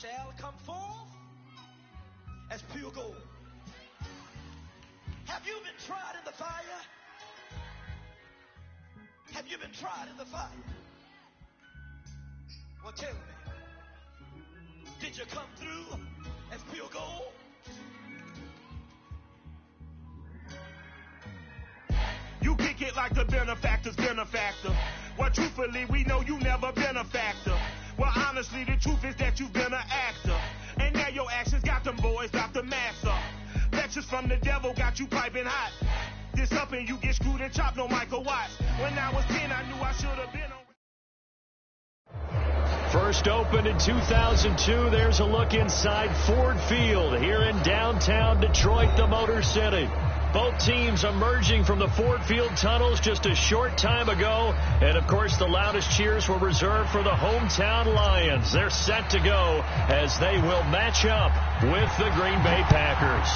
shall come forth as pure gold. Have you been tried in the fire? Have you been tried in the fire? Well, tell me, did you come through as pure gold? You kick it like the benefactor's benefactor. Well, truthfully, we know you never been a factor. Well, honestly, the truth is that you've been an actor. And now your actions got them boys out the mass up. Lectures from the devil got you piping hot. This up and you get screwed and chopped, no Michael Watts. When I was 10, I knew I should have been on. First opened in 2002. There's a look inside Ford Field here in downtown Detroit, the Motor City. Both teams emerging from the Ford Field tunnels just a short time ago. And, of course, the loudest cheers were reserved for the hometown Lions. They're set to go as they will match up with the Green Bay Packers.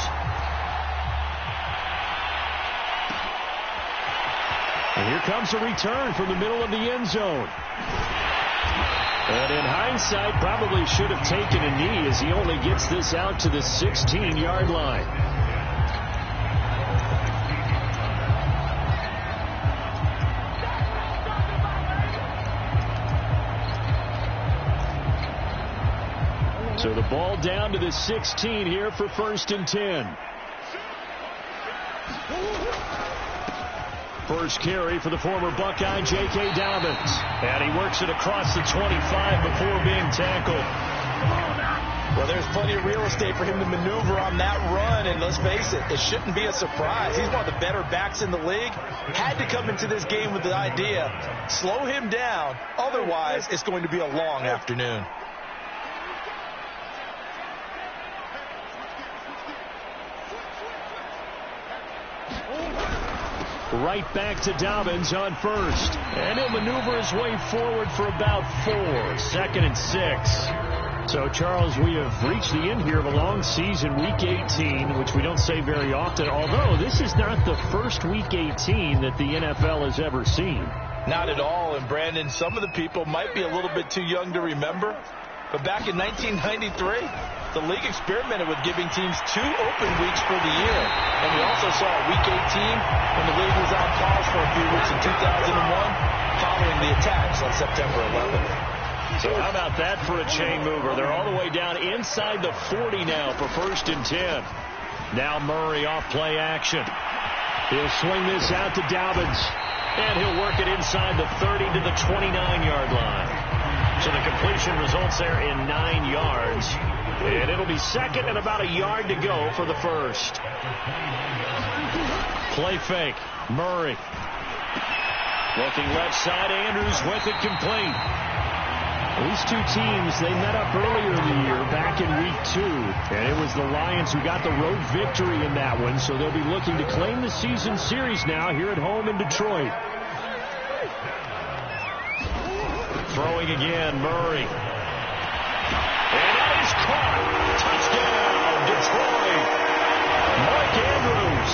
And here comes a return from the middle of the end zone. And in hindsight, probably should have taken a knee as he only gets this out to the 16-yard line. So the ball down to the 16 here for 1st and 10. First carry for the former Buckeye, J.K. Dobbins. And he works it across the 25 before being tackled. Well, there's plenty of real estate for him to maneuver on that run. And let's face it, it shouldn't be a surprise. He's one of the better backs in the league. Had to come into this game with the idea, slow him down. Otherwise, it's going to be a long afternoon. Right back to Dobbins on first. And he'll maneuver his way forward for about 4. 2nd and 6. So, Charles, we have reached the end here of a long season, Week 18, which we don't say very often, although this is not the first Week 18 that the NFL has ever seen. Not at all. And, Brandon, some of the people might be a little bit too young to remember, but back in 1993, the league experimented with giving teams 2 open weeks for the year. And we also saw Week 18 when the league was on pause for a few weeks in 2001 following the attacks on September 11th. So how about that for a chain mover? They're all the way down inside the 40 now for 1st and 10. Now Murray off play action. He'll swing this out to Dobbins. And he'll work it inside the 30 to the 29-yard line. So the completion results there in 9 yards. And it'll be 2nd and about a yard to go for the first. Play fake. Murray. Looking left side. Andrews with it complete. These two teams, they met up earlier in the year back in Week 2. And it was the Lions who got the road victory in that one. So they'll be looking to claim the season series now here at home in Detroit. Throwing again, Murray. And that is caught. Touchdown, Detroit. Mike Andrews.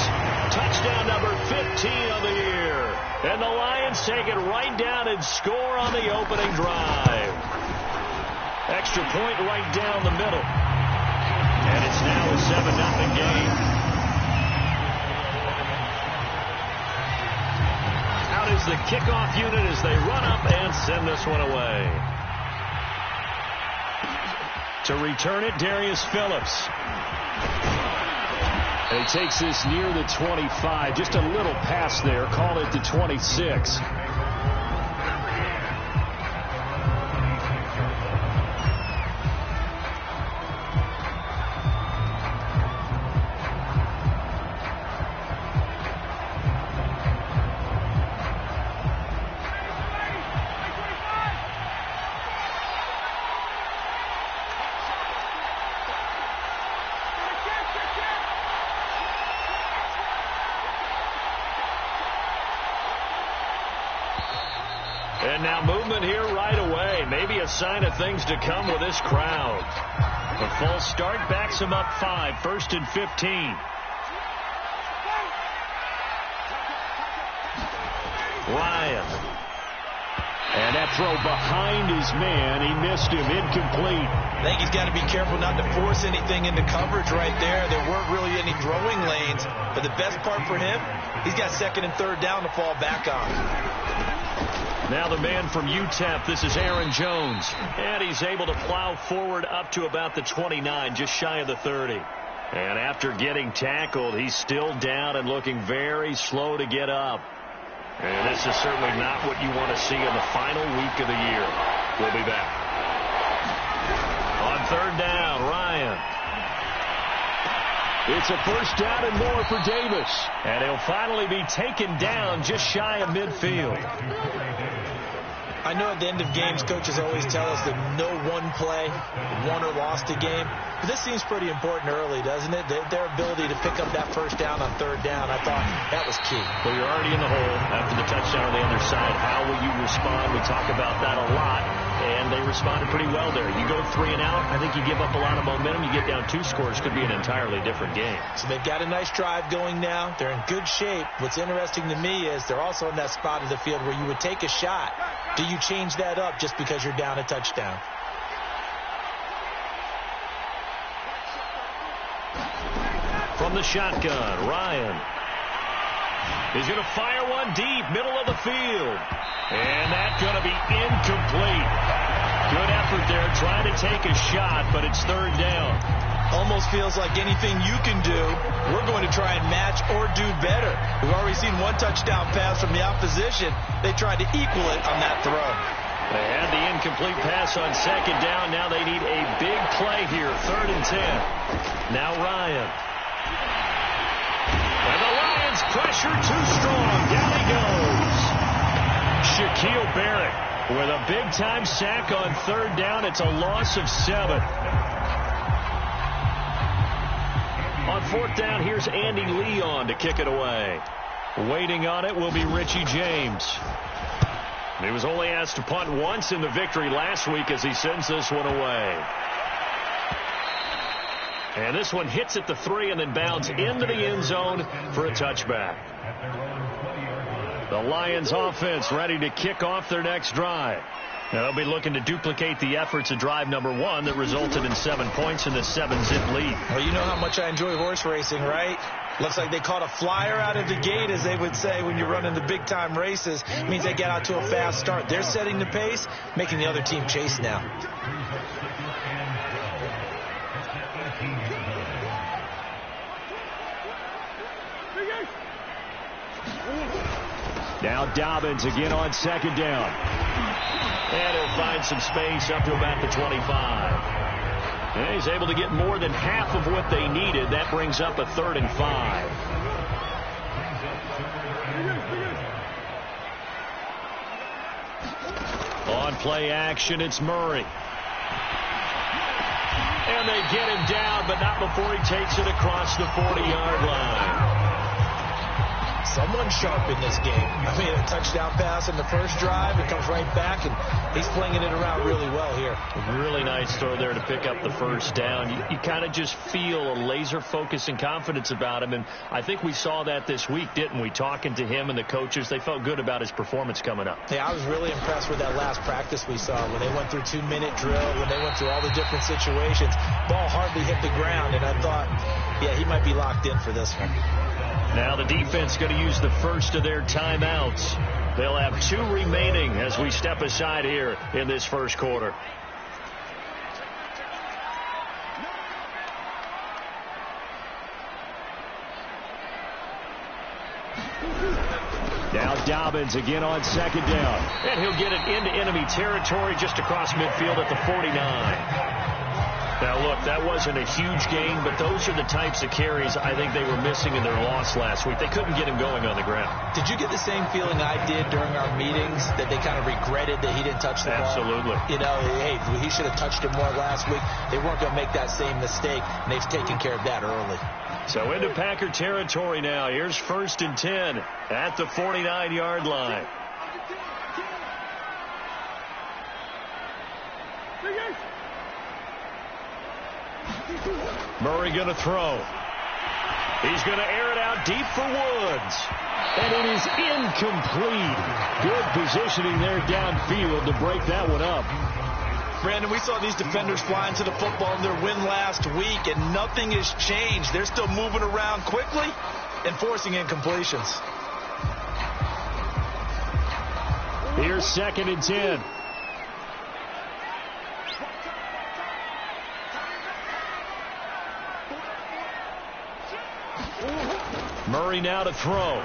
Touchdown number 15 of the year. And the Lions take it right down and score on the opening drive. Extra point right down the middle. And it's now a 7-0 game. Out is the kickoff unit as they run up and send this one away. To return it, Darius Phillips. And he takes this near the 25. Just a little pass there. Call it the 26. And now movement here right away. Maybe a sign of things to come with this crowd. The false start backs him up 5. 1st and 15. Ryan. And that throw behind his man, he missed him, incomplete. I think he's got to be careful not to force anything into coverage right there. There weren't really any throwing lanes, but the best part for him, he's got second and third down to fall back on. Now the man from UTEP, this is Aaron Jones. And he's able to plow forward up to about the 29, just shy of the 30. And after getting tackled, he's still down and looking very slow to get up. And this is certainly not what you want to see in the final week of the year. We'll be back. On third down, Ryan. It's a first down and more for Davis. And he'll finally be taken down just shy of midfield. I know at the end of games, coaches always tell us that no one play won or lost a game. But this seems pretty important early, doesn't it? Their ability to pick up that first down on third down, I thought that was key. Well, you're already in the hole after the touchdown on the other side. How will you respond? We talk about that a lot, and they responded pretty well there. You go 3 and out, I think you give up a lot of momentum. You get down 2 scores, could be an entirely different game. So they've got a nice drive going now. They're in good shape. What's interesting to me is they're also in that spot of the field where you would take a shot. Do you change that up just because you're down a touchdown? From the shotgun, Ryan is going to fire one deep, middle of the field. And that's going to be incomplete. Good effort there, trying to take a shot, but it's third down. Almost feels like anything you can do, we're going to try and match or do better. We've already seen one touchdown pass from the opposition. They tried to equal it on that throw. They had the incomplete pass on second down. Now they need a big play here, 3rd and 10. Now Ryan. And the Lions pressure too strong. Down he goes. Shaquille Barrett with a big-time sack on third down. It's a loss of 7. On 4th down, here's Andy Leon to kick it away. Waiting on it will be Richie James. He was only asked to punt once in the victory last week as he sends this one away. And this one hits at the 3 and then bounds into the end zone for a touchback. The Lions offense ready to kick off their next drive. Now they'll be looking to duplicate the efforts of drive number 1 that resulted in 7 points in the 7-zip lead. Well, you know how much I enjoy horse racing, right? Looks like they caught a flyer out of the gate, as they would say when you're running the big-time races. It means they get out to a fast start. They're setting the pace, making the other team chase now. Now Dobbins again on second down. And he'll find some space up to about the 25. And he's able to get more than half of what they needed. That brings up a 3rd and 5. On play action, it's Murray. And they get him down, but not before he takes it across the 40-yard line. Someone sharp in this game. I mean, a touchdown pass in the first drive. It comes right back, and he's flinging it around really well here. Really nice throw there to pick up the first down. You kind of just feel a laser focus and confidence about him, and I think we saw that this week, didn't we? Talking to him and the coaches, they felt good about his performance coming up. Yeah, I was really impressed with that last practice we saw when they went through 2-minute drill, when they went through all the different situations. Ball hardly hit the ground, and I thought, yeah, he might be locked in for this one. Now the defense going to use the first of their timeouts. They'll have 2 remaining as we step aside here in this first quarter. Now Dobbins again on second down. And he'll get it into enemy territory just across midfield at the 49. Now, look, that wasn't a huge gain, but those are the types of carries I think they were missing in their loss last week. They couldn't get him going on the ground. Did you get the same feeling I did during our meetings, that they kind of regretted that he didn't touch the ball? Absolutely. You know, hey, he should have touched it more last week. They weren't going to make that same mistake, and they've taken care of that early. So into Packer territory now. Here's 1st and 10 at the 49-yard line. Murray going to throw. He's going to air it out deep for Woods. And it is incomplete. Good positioning there downfield to break that one up. Brandon, we saw these defenders flying to the football in their win last week, and nothing has changed. They're still moving around quickly and forcing incompletions. Here's 2nd and 10. Murray now to throw.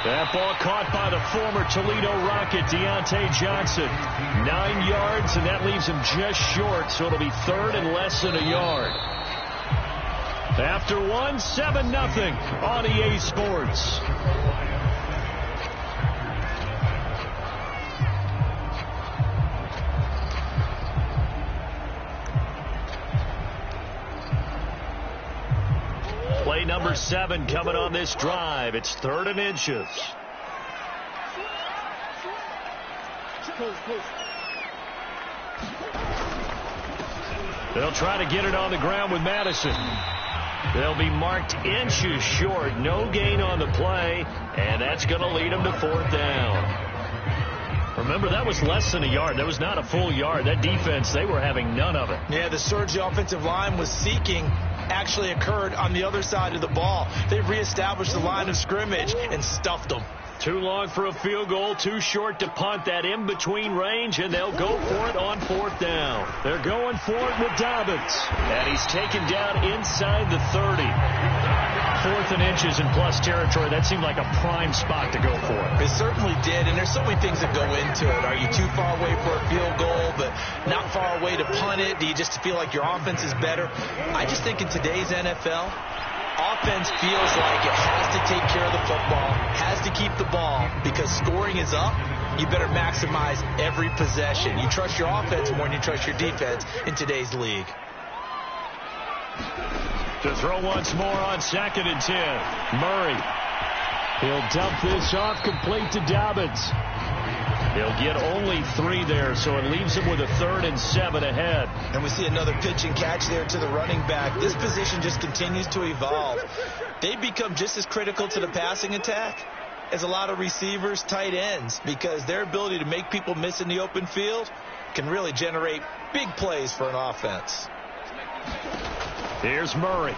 That ball caught by the former Toledo Rocket, Deontay Johnson. 9 yards, and that leaves him just short, so it'll be 3rd and less than a yard. After 1, 7-0 on EA Sports. Play number 7 coming on this drive. It's 3rd and inches. They'll try to get it on the ground with Madison. They'll be marked inches short. No gain on the play, and that's going to lead them to 4th down. Remember, that was less than a yard. That was not a full yard. That defense, they were having none of it. Yeah, the surge the offensive line was seeking actually occurred on the other side of the ball. They reestablished the line of scrimmage and stuffed them. Too long for a field goal, too short to punt. That in-between range, and they'll go for it on 4th down. They're going for it with Dobbins. And he's taken down inside the 30. 4th and inches in plus territory. That seemed like a prime spot to go for. It certainly did, and there's so many things that go into it. Are you too far away for a field goal, but not far away to punt it? Do you just feel like your offense is better? I just think in today's NFL, offense feels like it has to take care of the football, has to keep the ball, because scoring is up. You better maximize every possession. You trust your offense more than you trust your defense in today's league. To throw once more on 2nd and 10. Murray. He'll dump this off complete to Dobbins. He'll get only 3 there, so it leaves him with a 3rd and 7 ahead. And we see another pitch and catch there to the running back. This position just continues to evolve. They've become just as critical to the passing attack as a lot of receivers, tight ends, because their ability to make people miss in the open field can really generate big plays for an offense. Here's Murray.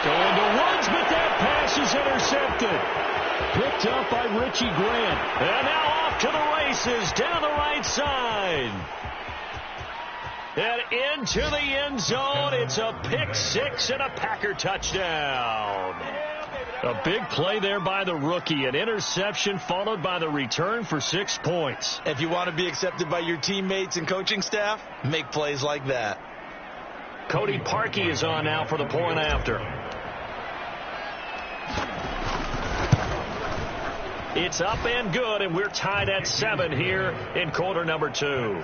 Going to Woods, but that pass is intercepted. Picked up by Richie Grant. And now off to the races down the right side. And into the end zone. It's a pick 6 and a Packer touchdown. A big play there by the rookie. An interception followed by the return for 6 points. If you want to be accepted by your teammates and coaching staff, make plays like that. Cody Parkey is on now for the point after. It's up and good, and we're tied at 7 here in quarter number 2.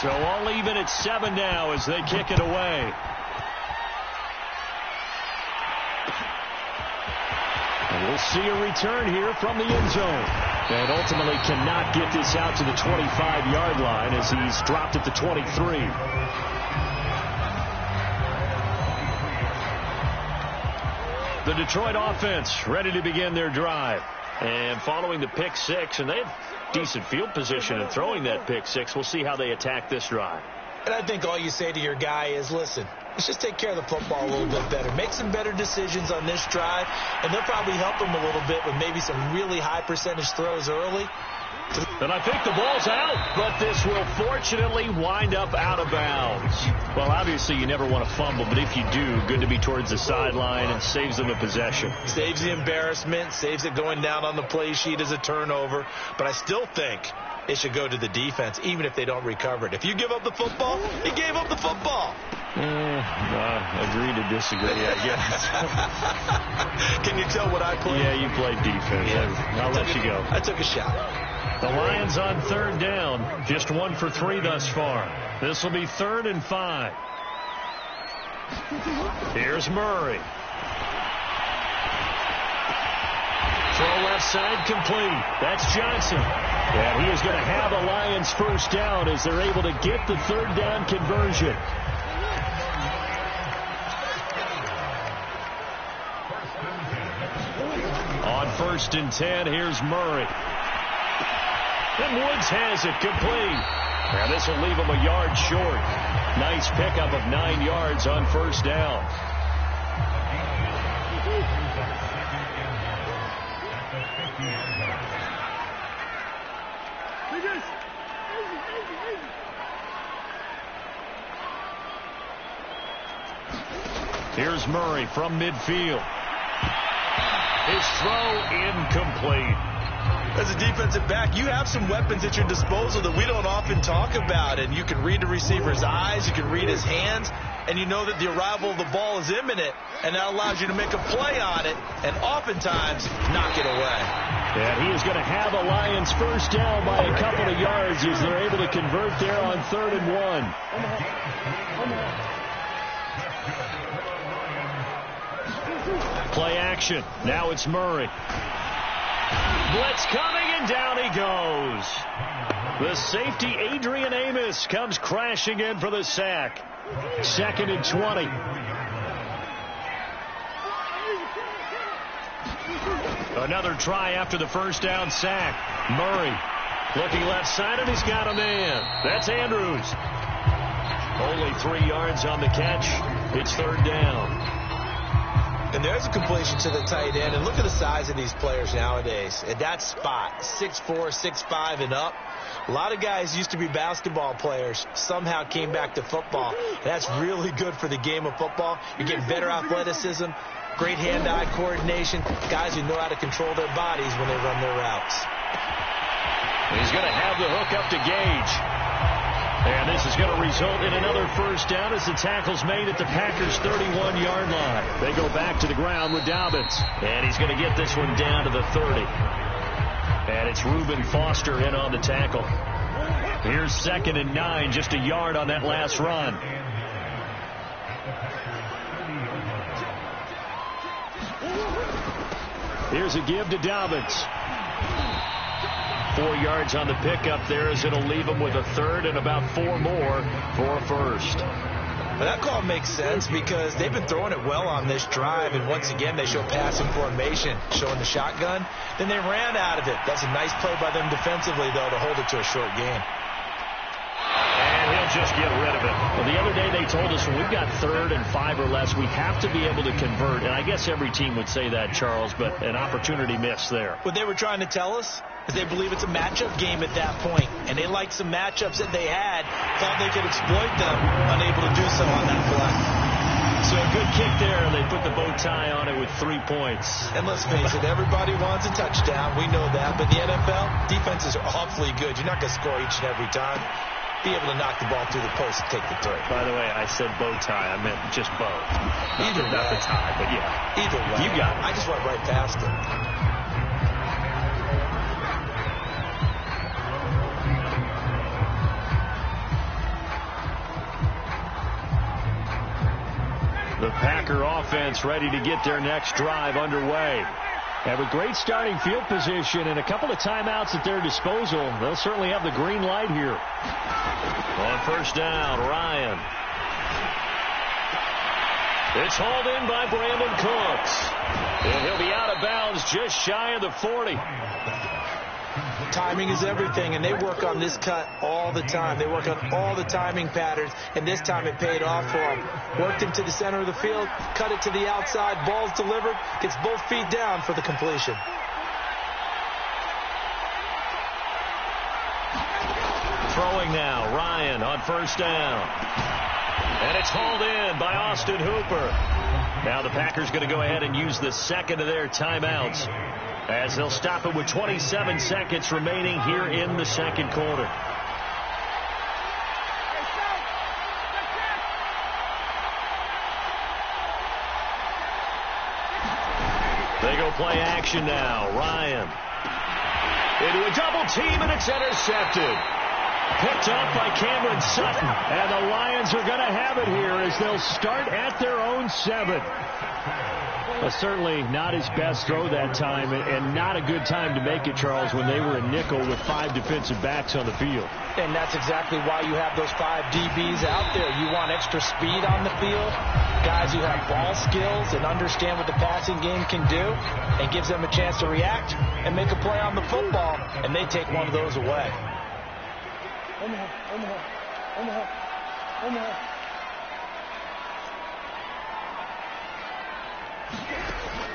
So all even at 7 now as they kick it away. And we'll see a return here from the end zone. And ultimately cannot get this out to the 25-yard line as he's dropped at the 23. The Detroit offense ready to begin their drive. And following the pick 6, and they have decent field position in throwing that pick 6. We'll see how they attack this drive. And I think all you say to your guy is, listen, let's just take care of the football a little bit better. Make some better decisions on this drive, and they'll probably help him a little bit with maybe some really high percentage throws early. And I think the ball's out, but this will fortunately wind up out of bounds. Well, obviously you never want to fumble, but if you do, good to be towards the sideline and saves them a possession. Saves the embarrassment, saves it going down on the play sheet as a turnover. But I still think it should go to the defense, even if they don't recover it. If you give up the football, you gave up the football. Agree to disagree, I guess. Can you tell what I played? Yeah, you played defense. Yeah. I'll let you go. I took a shot. The Lions on 3rd down. Just 1 for 3 thus far. This will be 3rd and 5. Here's Murray. Throw throw left side complete. That's Johnson. And he is going to have a Lions first down as they're able to get the third down conversion. On 1st and 10, here's Murray. And Woods has it complete. Now this will leave him a yard short. Nice pickup of 9 yards on first down. Here's Murray from midfield. His throw incomplete. As a defensive back, you have some weapons at your disposal that we don't often talk about. And you can read the receiver's eyes, you can read his hands, and you know that the arrival of the ball is imminent, and that allows you to make a play on it and oftentimes knock it away. And he is going to have a Lions first down by a couple of yards as they're able to convert there on 3rd and 1. Play action. Now it's Murray. Blitz coming, and down he goes. The safety, Adrian Amos, comes crashing in for the sack. 2nd and 20. Another try after the first down sack. Murray looking left side, and he's got a man. That's Andrews. Only 3 yards on the catch. It's 3rd down. And there's a completion to the tight end. And look at the size of these players nowadays. At that spot, 6'4", 6'5", and up. A lot of guys used to be basketball players, somehow came back to football. And that's really good for the game of football. You're getting better athleticism, great hand-eye coordination, guys who know how to control their bodies when they run their routes. He's going to have the hook up to Gage. And this is going to result in another first down as the tackle's made at the Packers' 31-yard line. They go back to the ground with Dobbins. And he's going to get this one down to the 30. And it's Reuben Foster in on the tackle. Here's 2nd and 9, just a yard on that last run. Here's a give to Dobbins. 4 yards on the pickup there as it'll leave him with a 3rd and about 4 more for a first. Well, that call makes sense because they've been throwing it well on this drive, and once again they show passing formation, showing the shotgun. Then they ran out of it. That's a nice play by them defensively, though, to hold it to a short game. And he'll just get rid of it. Well, the other day they told us when we've got 3rd and 5 or less, we have to be able to convert. And I guess every team would say that, Charles, but an opportunity missed there. What they were trying to tell us is they believe it's a matchup game at that point. And they liked some matchups that they had, thought they could exploit them, unable to do so on that play. So a good kick there, and they put the bow tie on it with 3 points. And let's face it, everybody wants a touchdown. We know that. But the NFL, defenses are awfully good. You're not going to score each and every time. Be able to knock the ball through the post and take the throw. By the way, I said bow tie. I meant just bow. Either way. Not the tie, but yeah. Either way. You got it. I just went right past it. The Packer offense ready to get their next drive underway. Have a great starting field position and a couple of timeouts at their disposal. They'll certainly have the green light here. On first down, Ryan. It's hauled in by Brandon Cooks. And he'll be out of bounds just shy of the 40. Timing is everything, and they work on this cut all the time. They work on all the timing patterns, and this time it paid off for them. Worked into the center of the field, cut it to the outside, ball's delivered, gets both feet down for the completion. Throwing now, Ryan on first down. And it's hauled in by Austin Hooper. Now the Packers going to go ahead and use the second of their timeouts, as they'll stop it with 27 seconds remaining here in the second quarter. They go play action now. Ryan into a double team, and it's intercepted. Picked up by Cameron Sutton. And the Lions are going to have it here as they'll start at their own 7. Certainly not his best throw that time, and not a good time to make it, Charles, when they were in nickel with 5 defensive backs on the field. And that's exactly why you have those 5 DBs out there. You want extra speed on the field, guys who have ball skills and understand what the passing game can do, and gives them a chance to react and make a play on the football, and they take one of those away.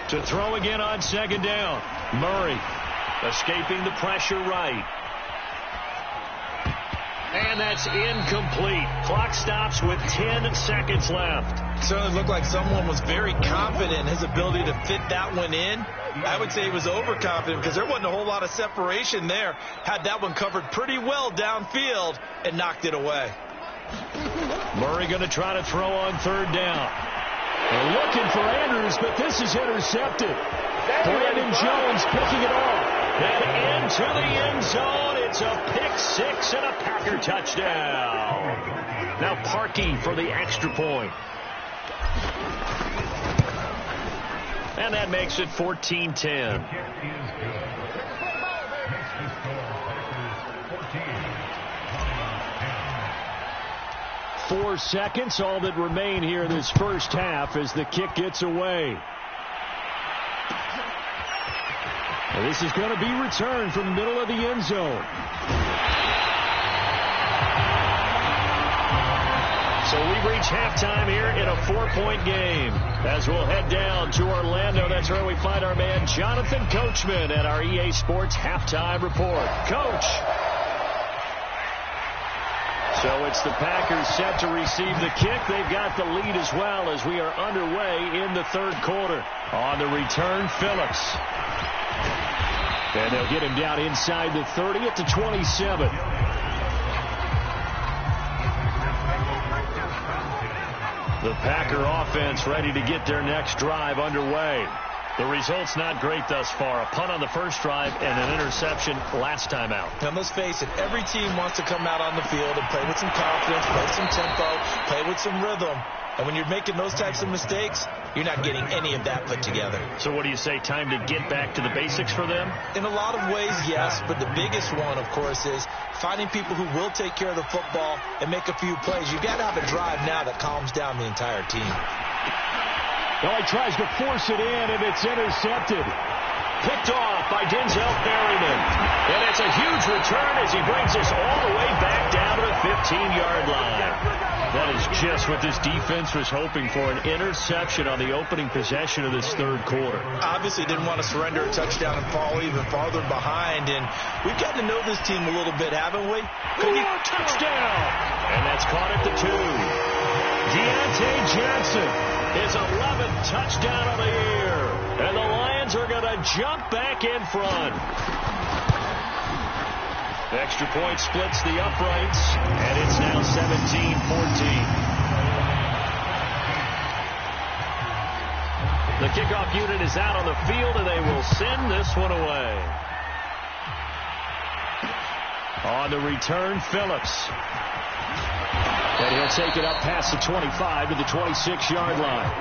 To throw again on 2nd down. Murray escaping the pressure right. And that's incomplete. Clock stops with 10 seconds left. It certainly looked like someone was very confident in his ability to fit that one in. I would say he was overconfident because there wasn't a whole lot of separation there. Had that one covered pretty well downfield and knocked it away. Murray going to try to throw on 3rd down. They're looking for Andrews, but this is intercepted. Brandon Jones picking it off. And into the end zone. It's a pick 6 and a Packer touchdown. Now Parkey for the extra point. And that makes it 14-10. 4 seconds, all that remain here this first half as the kick gets away. And this is going to be returned from the middle of the end zone. So we reach halftime here in a 4-point game. As we'll head down to Orlando, that's where we find our man Jonathan Coachman at our EA Sports Halftime Report. Coach. So it's the Packers set to receive the kick. They've got the lead as well as we are underway in the 3rd quarter. On the return, Phillips. And they'll get him down inside the 30 at the 27. The Packer offense ready to get their next drive underway. The result's not great thus far. A punt on the first drive and an interception last time out. And let's face it, every team wants to come out on the field and play with some confidence, play some tempo, play with some rhythm. And when you're making those types of mistakes, you're not getting any of that put together. So what do you say, time to get back to the basics for them? In a lot of ways, yes. But the biggest one, of course, is finding people who will take care of the football and make a few plays. You've got to have a drive now that calms down the entire team. Well, he tries to force it in, and it's intercepted. Picked off by Denzel Perryman. And it's a huge return as he brings us all the way back down to the 15-yard line. That is just what this defense was hoping for, an interception on the opening possession of this 3rd quarter. Obviously didn't want to surrender a touchdown and fall even farther behind. And we've gotten to know this team a little bit, haven't we? Touchdown! And that's caught at the 2. Deontay Johnson, his 11th touchdown of the year. And the Lions are going to jump back in front. The extra point splits the uprights, and it's now 17-14. The kickoff unit is out on the field, and they will send this one away. On the return, Phillips. And he'll take it up past the 25 to the 26-yard line.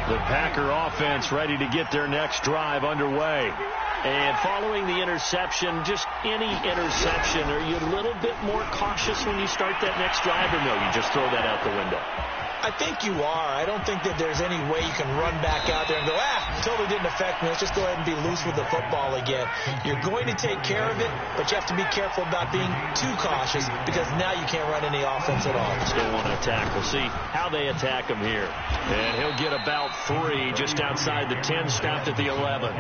The Packer offense ready to get their next drive underway. And following the interception, just any interception, are you a little bit more cautious when you start that next drive, or no, you just throw that out the window? I think you are. I don't think that there's any way you can run back out there and go, totally didn't affect me. Let's just go ahead and be loose with the football again. You're going to take care of it, but you have to be careful about being too cautious because now you can't run any offense at all. Still want to attack. We'll see how they attack him here. And he'll get about 3 just outside the 10, stopped at the 11.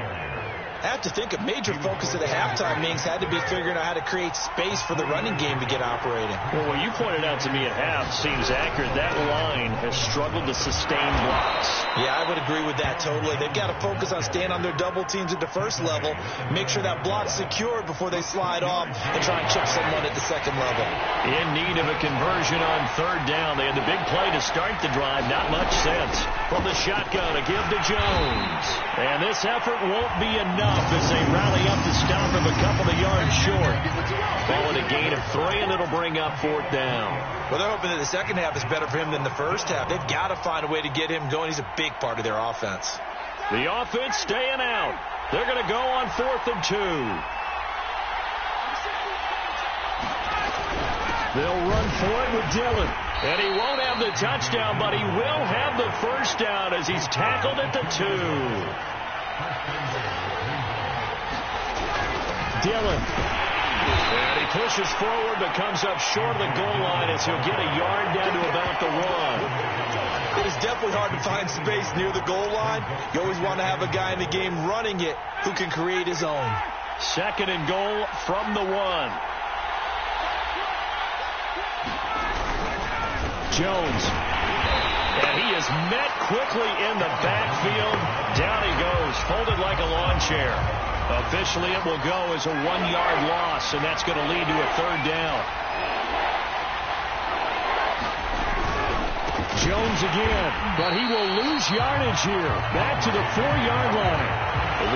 I have to think a major focus of the halftime meetings had to be figuring out how to create space for the running game to get operating. Well, what you pointed out to me at half seems accurate. That line has struggled to sustain blocks. Yeah, I would agree with that totally. They've got to focus on staying on their double teams at the first level, make sure that block's secured before they slide off and try and chip someone at the second level. In need of a conversion on third down. They had the big play to start the drive. Not much sense. From the shotgun, a give to Jones. And this effort won't be enough as they rally up to stop him a couple of yards short. Ball at a gain of 3, and it'll bring up fourth down. Well, they're hoping that the second half is better for him than the first half. They've got to find a way to get him going. He's a big part of their offense. The offense staying out. They're going to go on 4th and 2. They'll run for it with Dillon. And he won't have the touchdown, but he will have the first down as he's tackled at the 2. Dillon. And he pushes forward but comes up short of the goal line as he'll get a yard down to about the 1. It is definitely hard to find space near the goal line. You always want to have a guy in the game running it who can create his own. 2nd and goal from the 1. Jones. And he is met quickly in the backfield. Down he goes, folded like a lawn chair. Officially, it will go as a 1-yard loss, and that's going to lead to a 3rd down. Jones again, but he will lose yardage here. Back to the 4-yard line.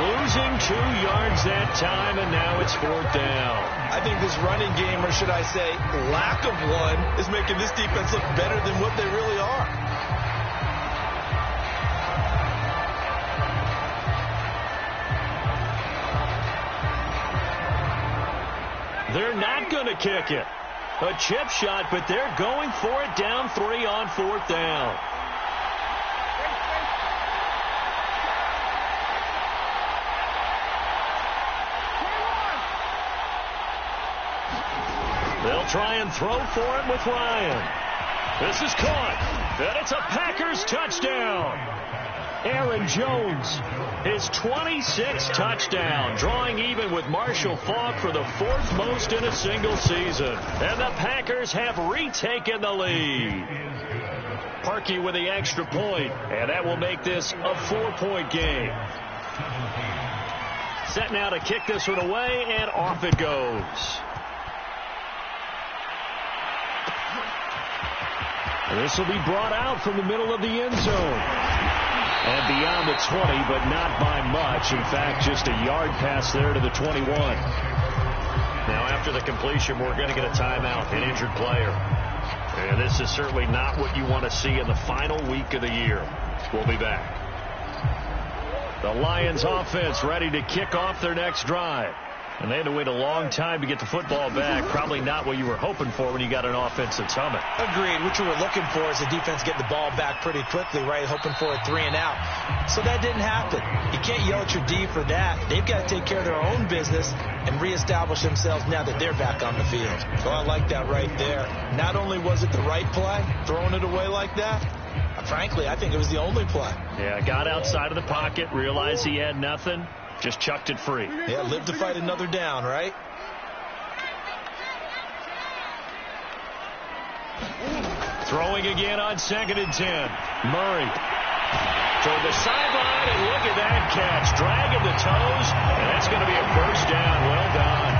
Losing 2 yards that time, and now it's 4th down. I think this running game, or should I say lack of one, is making this defense look better than what they really are. They're not going to kick it. A chip shot, but they're going for it down 3 on 4th down. They'll try and throw for it with Ryan. This is caught. And it's a Packers touchdown. Aaron Jones, his 26th touchdown, drawing even with Marshall Faulk for the 4th most in a single season. And the Packers have retaken the lead. Parkey with the extra point, and that will make this a 4-point game. Set now to kick this one away, and off it goes. This will be brought out from the middle of the end zone. And beyond the 20, but not by much. In fact, just a yard pass there to the 21. Now, after the completion, we're going to get a timeout, an injured player. And this is certainly not what you want to see in the final week of the year. We'll be back. The Lions offense ready to kick off their next drive. And they had to wait a long time to get the football back. Probably not what you were hoping for when you got an offense that's humming. Agreed. What you were looking for is the defense getting the ball back pretty quickly, right? Hoping for a 3 and out. So that didn't happen. You can't yell at your D for that. They've got to take care of their own business and reestablish themselves now that they're back on the field. So I like that right there. Not only was it the right play, throwing it away like that, frankly, I think it was the only play. Yeah, got outside of the pocket, realized he had nothing. Just chucked it free. Yeah, live to fight another down, right? Throwing again on 2nd and 10. Murray toward the sideline, and look at that catch. Dragging the toes, and that's going to be a first down. Well done.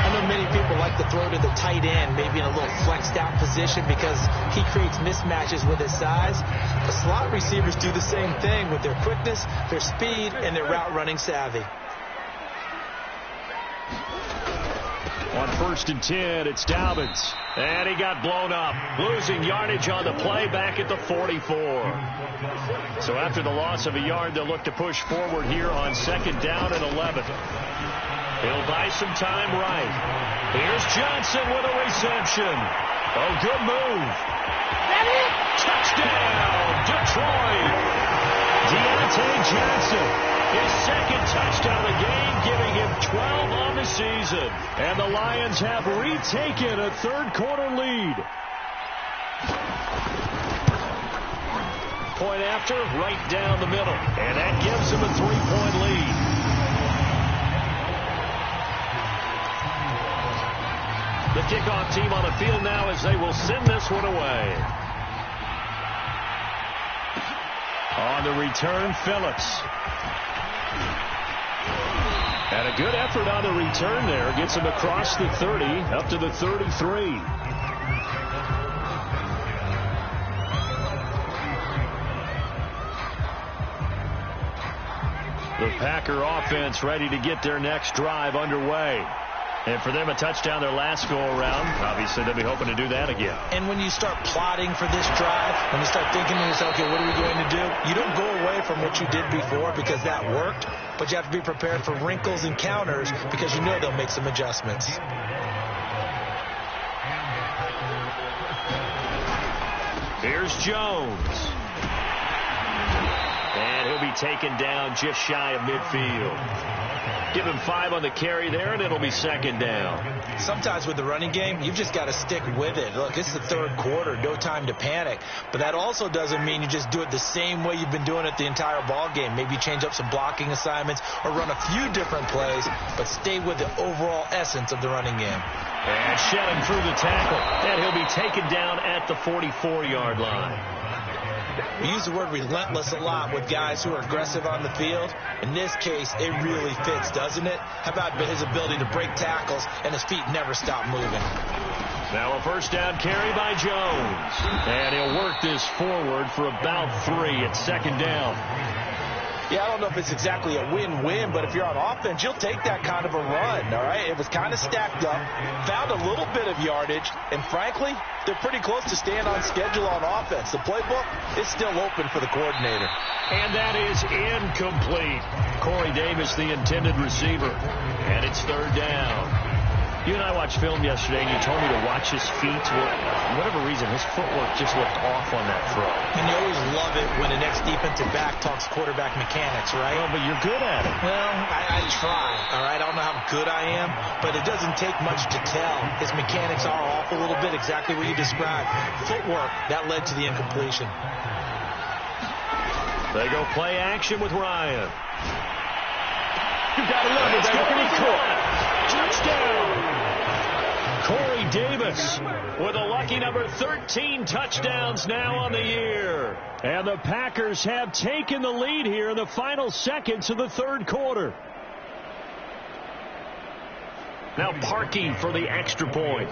I know many people like to throw to the tight end, maybe in a little flexed out position because he creates mismatches with his size. The slot receivers do the same thing with their quickness, their speed, and their route running savvy. On 1st and 10, it's Dobbins. And he got blown up, losing yardage on the play back at the 44. So after the loss of a yard, they'll look to push forward here on 2nd down and 11. He'll buy some time right. Here's Johnson with a reception. Oh, good move. Touchdown, Detroit. Deontay Johnson, his 2nd touchdown of the game, giving him 12 on the season. And the Lions have retaken a 3rd quarter lead. Point after, right down the middle. And that gives them a 3-point lead. kickoff team on the field now as they will send this one away. On the return, Phillips. And a good effort on the return there. Gets him across the 30, up to the 33. The Packer offense ready to get their next drive underway. And for them, a touchdown their last go-around. Obviously, they'll be hoping to do that again. And when you start plotting for this drive, when you start thinking to yourself, okay, what are we going to do? You don't go away from what you did before because that worked, but you have to be prepared for wrinkles and counters because you know they'll make some adjustments. Here's Jones. And he'll be taken down just shy of midfield. Give him 5 on the carry there, and it'll be second down. Sometimes with the running game, you've just got to stick with it. Look, it's the third quarter, no time to panic. But that also doesn't mean you just do it the same way you've been doing it the entire ball game. Maybe change up some blocking assignments or run a few different plays, but stay with the overall essence of the running game. And shelling through the tackle. And he'll be taken down at the 44-yard line. We use the word relentless a lot with guys who are aggressive on the field. In this case, it really fits, doesn't it? How about his ability to break tackles and his feet never stop moving? Now a first down carry by Jones. And he'll work this forward for about 3 at second down. Yeah, I don't know if it's exactly a win-win, but if you're on offense, you'll take that kind of a run, all right? It was kind of stacked up, found a little bit of yardage, and frankly, they're pretty close to staying on schedule on offense. The playbook is still open for the coordinator. And that is incomplete. Corey Davis, the intended receiver. And it's third down. You and I watched film yesterday, and you told me to watch his feet. For whatever reason, his footwork just looked off on that throw. And you always love it when the next defensive back talks quarterback mechanics, right? Well, but you're good at it. Well, I try, all right? I don't know how good I am, but it doesn't take much to tell. His mechanics are off a little bit, exactly what you described. Footwork, that led to the incompletion. They go play action with Ryan. You got to love it. That's pretty cool. Touchdown. Corey Davis with a lucky number 13 touchdowns now on the year. And the Packers have taken the lead here in the final seconds of the third quarter. Now Parkey for the extra point.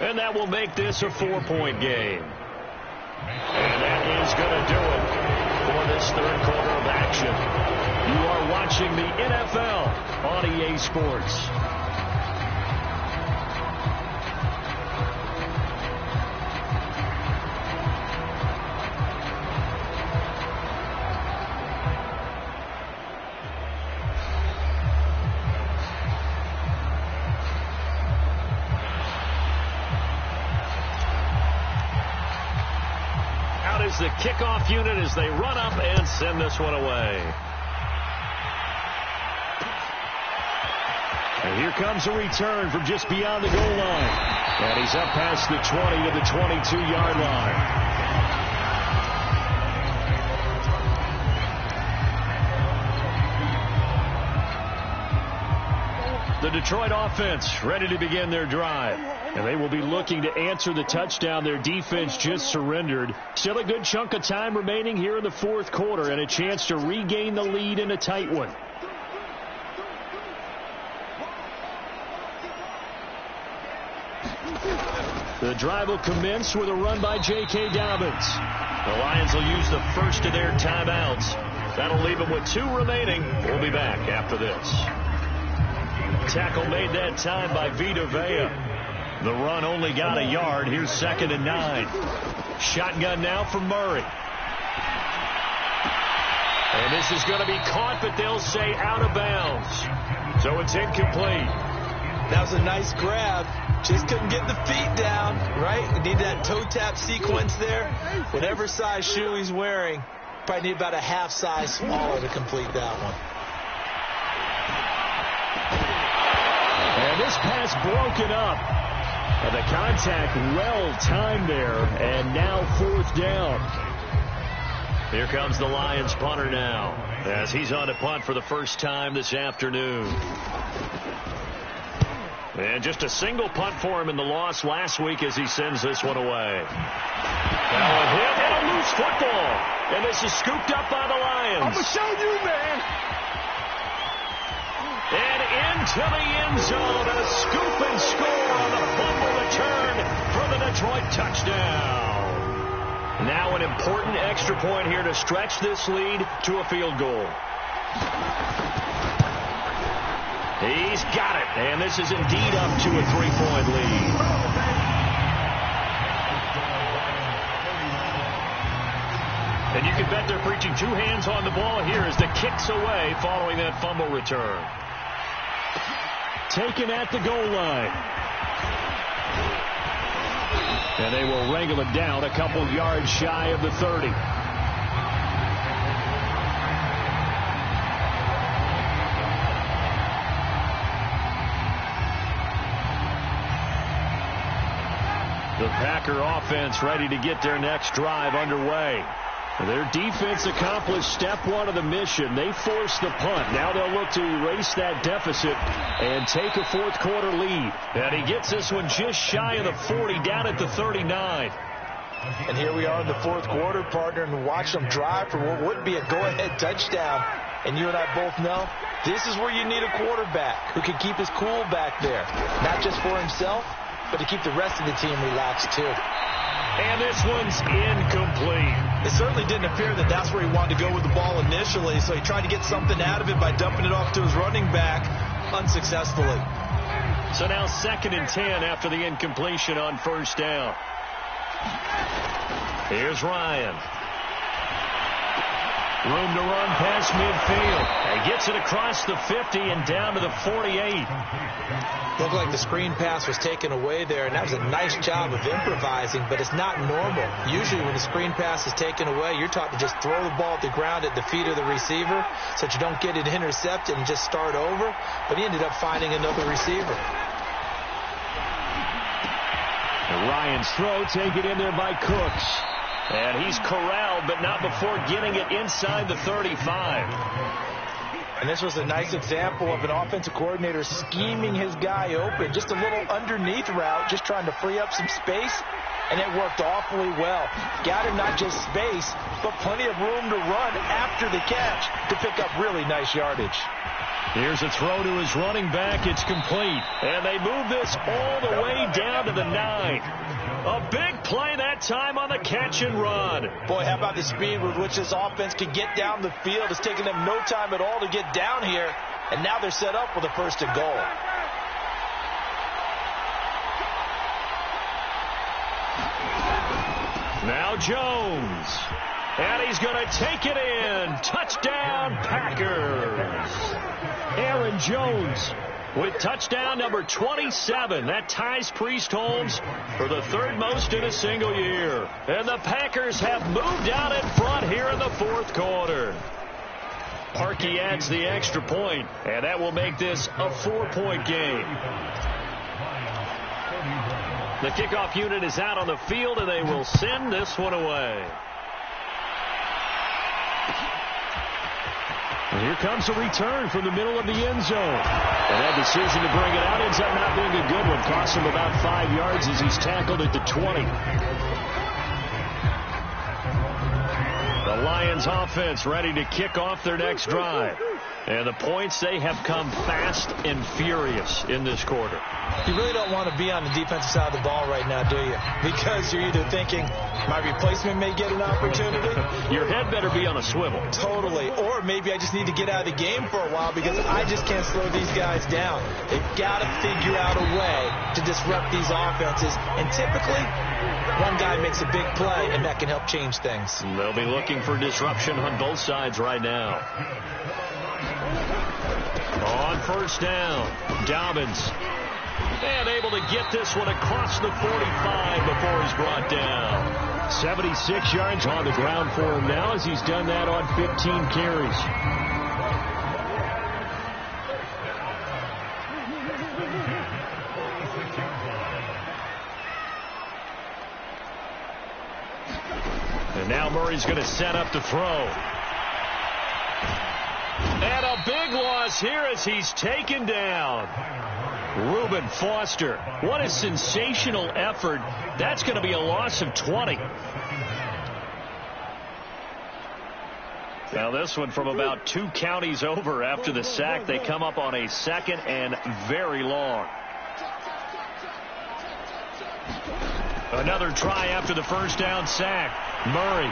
And that will make this a 4-point game. And that is going to do it for this third quarter of action. You are watching the NFL on EA Sports. Out is the kickoff unit as they run up and send this one away. And here comes a return from just beyond the goal line. And he's up past the 20 to the 22-yard line. The Detroit offense ready to begin their drive. And they will be looking to answer the touchdown their defense just surrendered. Still a good chunk of time remaining here in the fourth quarter and a chance to regain the lead in a tight one. The drive will commence with a run by J.K. Dobbins. The Lions will use the first of their timeouts. That'll leave them with 2 remaining. We'll be back after this. Tackle made that time by Vita Vea. The run only got a yard. Here's 2nd and 9. Shotgun now for Murray. And this is going to be caught, but they'll say out of bounds. So it's incomplete. That was a nice grab. Just couldn't get the feet down, right? You need that toe tap sequence there. Whatever size shoe he's wearing, probably need about a half size smaller to complete that one. And this pass broken up. And the contact well timed there. And now 4th down. Here comes the Lions punter now, as he's on to punt for the first time this afternoon. And just a single punt for him in the loss last week as he sends this one away. Now a hit and a loose football. And this is scooped up by the Lions. I'm going to show you, man. And into the end zone, a scoop and score on the fumble return for the Detroit touchdown. Now an important extra point here to stretch this lead to a field goal. He's got it, and this is indeed up to a 3-point lead. And you can bet they're preaching two hands on the ball here as the kick's away following that fumble return. Taken at the goal line. And they will wrangle it down a couple yards shy of the 30. The Packer offense ready to get their next drive underway. Their defense accomplished step one of the mission. They forced the punt. Now they'll look to erase that deficit and take a fourth quarter lead. And he gets this one just shy of the 40, down at the 39. And here we are in the fourth quarter, partner, and watch them drive for what would be a go-ahead touchdown. And you and I both know this is where you need a quarterback who can keep his cool back there. Not just for himself, but to keep the rest of the team relaxed too. And this one's incomplete. It certainly didn't appear that that's where he wanted to go with the ball initially, so he tried to get something out of it by dumping it off to his running back unsuccessfully. So now 2nd and 10 after the incompletion on first down. Here's Ryan. Room to run past midfield. He gets it across the 50 and down to the 48. Looked like the screen pass was taken away there, and that was a nice job of improvising, but it's not normal. Usually when the screen pass is taken away, you're taught to just throw the ball at the ground at the feet of the receiver so that you don't get it intercepted and just start over, but he ended up finding another receiver. And Ryan's throw taken in there by Cooks. And he's corralled, but not before getting it inside the 35. And this was a nice example of an offensive coordinator scheming his guy open. Just a little underneath route, just trying to free up some space, and it worked awfully well. Got him not just space, but plenty of room to run after the catch to pick up really nice yardage. Here's a throw to his running back. It's complete. And they move this all the way down to the 9. A big play that time on the catch and run. Boy, how about the speed with which this offense could get down the field? It's taken them no time at all to get down here. And now they're set up with a 1st and goal. Now Jones. And he's going to take it in. Touchdown, Packers. Aaron Jones with touchdown number 27. That ties Priest Holmes for the 3rd most in a single year. And the Packers have moved out in front here in the 4th quarter. Parkey adds the extra point, and that will make this a 4-point game. The kickoff unit is out on the field, and they will send this one away. And here comes a return from the middle of the end zone. And that decision to bring it out ends up not being a good one. Costs him about 5 yards as he's tackled at the 20. The Lions offense ready to kick off their next drive. And the points, they have come fast and furious in this quarter. You really don't want to be on the defensive side of the ball right now, do you? Because you're either thinking, my replacement may get an opportunity. Your head better be on a swivel. Totally. Or maybe I just need to get out of the game for a while because I just can't slow these guys down. They've got to figure out a way to disrupt these offenses. And typically, one guy makes a big play, and that can help change things. They'll be looking for disruption on both sides right now. On first down, Dobbins. And able to get this one across the 45 before he's brought down. 76 yards on the ground for him now as he's done that on 15 carries. And now Murray's going to set up to throw. And a big loss here as he's taken down. Reuben Foster. What a sensational effort. That's going to be a loss of 20. Now this one from about 2 counties over after the sack. They come up on a 2nd and very long. Another try after the first down sack. Murray.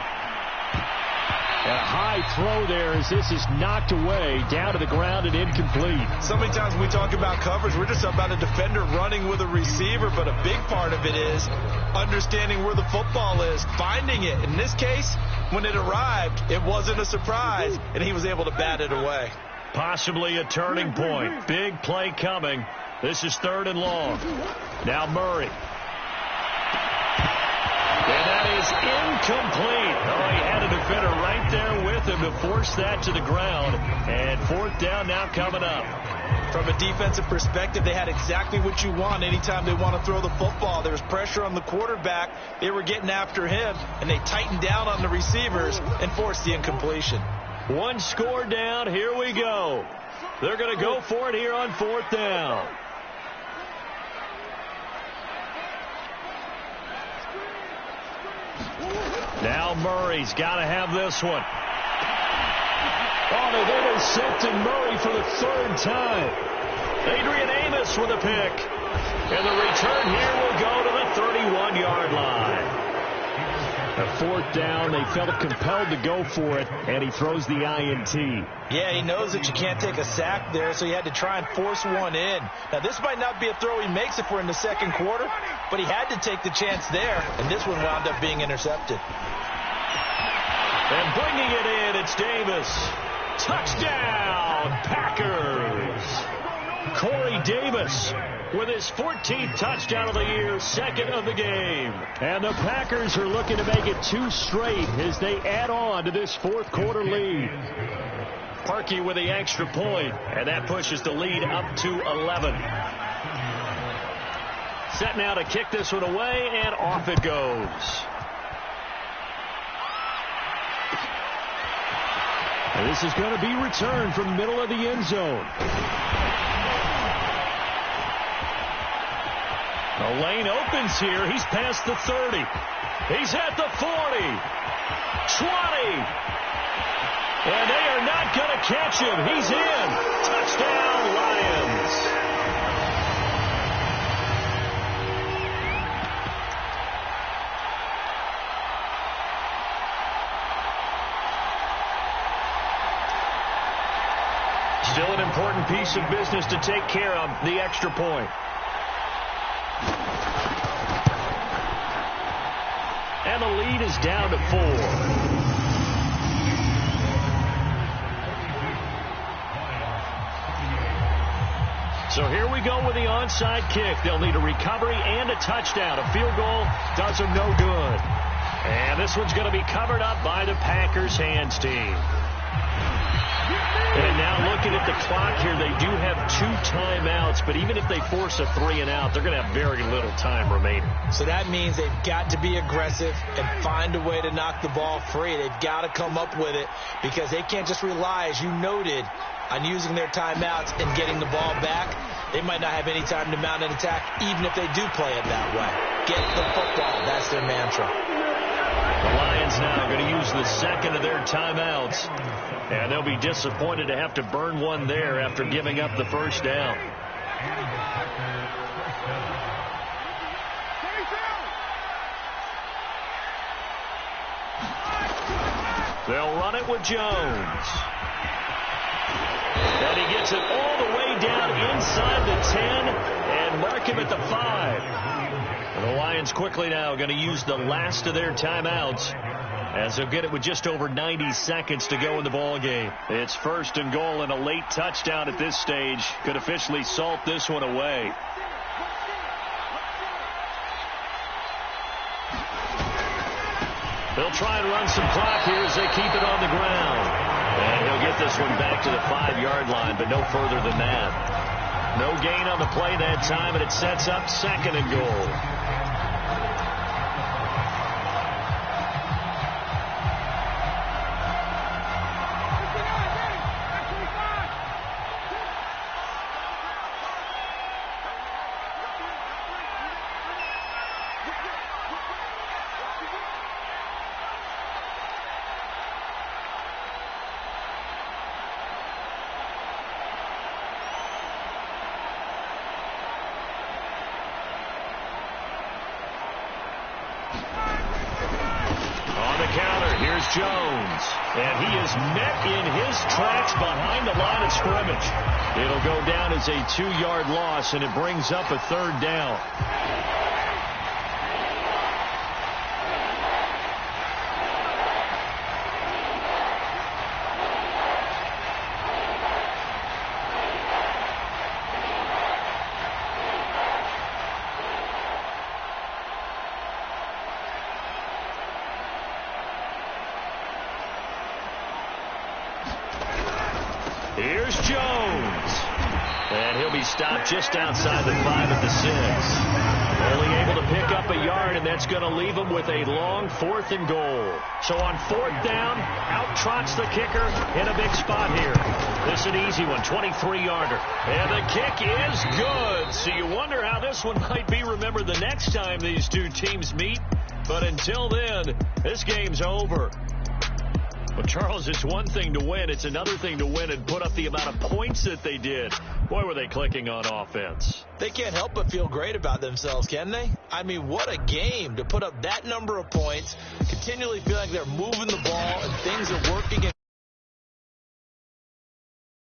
And a high throw there as this is knocked away down to the ground and incomplete. So many times when we talk about coverage, we're just about a defender running with a receiver, but a big part of it is understanding where the football is, finding it. In this case, when it arrived, it wasn't a surprise, and he was able to bat it away. Possibly a turning point. Big play coming. This is 3rd and long. Now Murray. And that is incomplete. Oh, he had a defender right there with him to force that to the ground. And 4th down now coming up. From a defensive perspective, they had exactly what you want anytime they want to throw the football. There was pressure on the quarterback. They were getting after him, and they tightened down on the receivers and forced the incompletion. 1 score down. Here we go. They're going to go for it here on 4th down. Now Murray's got to have this one. Oh, they've intercepted Murray for the 3rd time. Adrian Amos with a pick. And the return here will go to the 31-yard line. A 4th down, they felt compelled to go for it, and he throws the INT. Yeah, he knows that you can't take a sack there, so he had to try and force one in. Now, this might not be a throw he makes if we're in the 2nd quarter, but he had to take the chance there, and this one wound up being intercepted. And bringing it in, it's Davis. Touchdown, Packers. Corey Davis with his 14th touchdown of the year, 2nd of the game. And the Packers are looking to make it 2 straight as they add on to this 4th quarter lead. Parkey with the extra point, and that pushes the lead up to 11. Set now to kick this one away, and off it goes. And this is going to be returned from the middle of the end zone. The lane opens here. He's past the 30. He's at the 40. 20. And they are not going to catch him. He's in. Touchdown, Lions. Still an important piece of business to take care of, the extra point. And the lead is down to 4. So here we go with the onside kick. They'll need a recovery and a touchdown. A field goal does them no good. And this one's going to be covered up by the Packers hands team. And now looking at the clock here, they do have 2 timeouts, but even if they force a 3 and out, they're going to have very little time remaining. So that means they've got to be aggressive and find a way to knock the ball free. They've got to come up with it because they can't just rely, as you noted, on using their timeouts and getting the ball back. They might not have any time to mount an attack, even if they do play it that way. Get the football. That's their mantra. The Lions now are going to use the 2nd of their timeouts. And they'll be disappointed to have to burn one there after giving up the first down. They'll run it with Jones. And he gets it all the way down inside the 10 and mark him at the 5. And the Lions quickly now going to use the last of their timeouts, as they'll get it with just over 90 seconds to go in the ball game. It's 1st and goal, and a late touchdown at this stage could officially salt this one away. They'll try and run some clock here as they keep it on the ground. And he'll get this one back to the 5-yard line, but no further than that. No gain on the play that time, and it sets up 2nd and goal. Here's Jones. And he is met in his tracks behind the line of scrimmage. It'll go down as a 2-yard loss, and it brings up a 3rd down. Here's Jones. And he'll be stopped just outside the 5 at the 6. Only able to pick up a yard, and that's going to leave him with a long 4th and goal. So on 4th down, out trots the kicker in a big spot here. This is an easy one, 23-yarder. And the kick is good. So you wonder how this one might be remembered the next time these two teams meet. But until then, this game's over. Well, Charles, it's one thing to win. It's another thing to win and put up the amount of points that they did. Boy, were they clicking on offense. They can't help but feel great about themselves, can they? I mean, what a game to put up that number of points, continually feel like they're moving the ball and things are